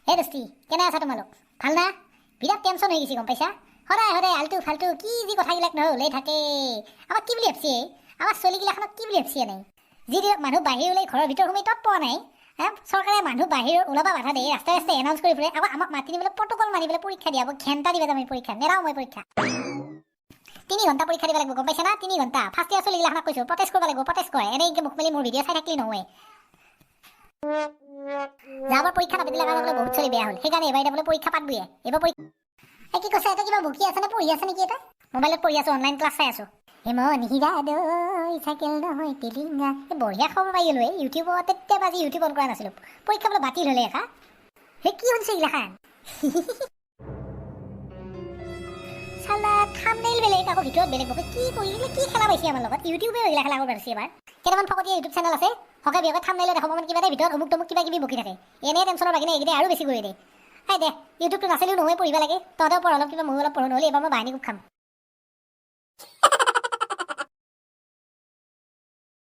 হে দস্তি কেনে আছা তোমালোক ভাল না বিৰাট টেনশ্যন হৈ গৈছে গম পাইছা সদায় সদায় আলটু ফাল্টু কি যি কথাবিলাক নহয় ওলাই থাকে আমাক কি বুলি ভাবছি আমাৰ ছোৱালীগিলাখনক কি বুলি ভাবছি এনেই যি মানুহ বাহিৰ ওলাই ঘৰৰ ভিতৰ সোমাই তৎ পোৱা নাই চৰকাৰে মানুহ বাহিৰ ওলাব বাধা দিয়ে ৰাস্তাই ৰাস্তাই এনাউন্স কৰি ফুৰে আমাক মাতি নিবলৈ প্ৰট'কল মানি পেলাই পৰীক্ষা দিয়াব ঘেণ্টা দিবা যাম পৰীক্ষা নেৰাও মই পৰীক্ষা 3 ঘণ্টা পৰীক্ষা দিব লাগিব গম পাইছা না 3 ঘণ্টা ফাৰ্ষ্ট ইয়াৰ ছোৱালীগিলাখনক কৈছোঁ প্ৰটেষ্ট কৰিব লাগিব প্ৰটেষ্ট কৰে এনেকৈ মুখ মেলি মোৰ ভিডিঅ' চাই থাকিলে নহয় যাবৰ পৰীক্ষা নাপাতিলে কাৰণে বোলে বহুত চলি বেয়া হ'ল সেইকাৰণে এবাৰ বোলে পৰীক্ষা পাতবয়ে এবাৰ পৰীক্ষা কি কৈছে এটা কিবা বকি আছে নে পঢ়ি আছে নেকি এটা মোবাইলত পঢ়ি আছোঁ অনলাইন ক্লাছ চাই আছোঁ নিহিৰা দৈ চাইকেল নহয় টিলিঙা বঢ়িয়া খবৰ পাই গ'লোঁ ইউটিউবত তেতিয়া বাজি ইউটিউব অন কৰা নাছিলোঁ পৰীক্ষা বোলে বাতিল হ'লে এখা সেই কি হৈছে এইগিলাখান চালা থাম্বনেইল বেলেগ আকৌ ভিতৰত বেলেগ বকে কি কৰিলে কি খেলা পাইছে আমাৰ লগত ইউটিউবে এইগিলা খেলা কৰিব পাৰিছে এবাৰ কেইটামান ফকতীয়া ইউটিউব চেনেল আছে হকে বিয়কে থাম্বনেইলত দেখাব মানে কিবা এটা ভিতৰত অমুক তমুক কিবা কিবি বকি থাকে এনেই টেনশ্যনৰ বাকী নাই এইকেইটা আৰু বেছি কৰি দিয়ে দে ইউটিউবটো নাচিলেও নহয় পঢ়িব লাগে তহঁতেও পঢ় অলপ কিবা ময়ো অলপ পঢ়ো নহ'লে এবাৰ মই বাহিনী খুব খাম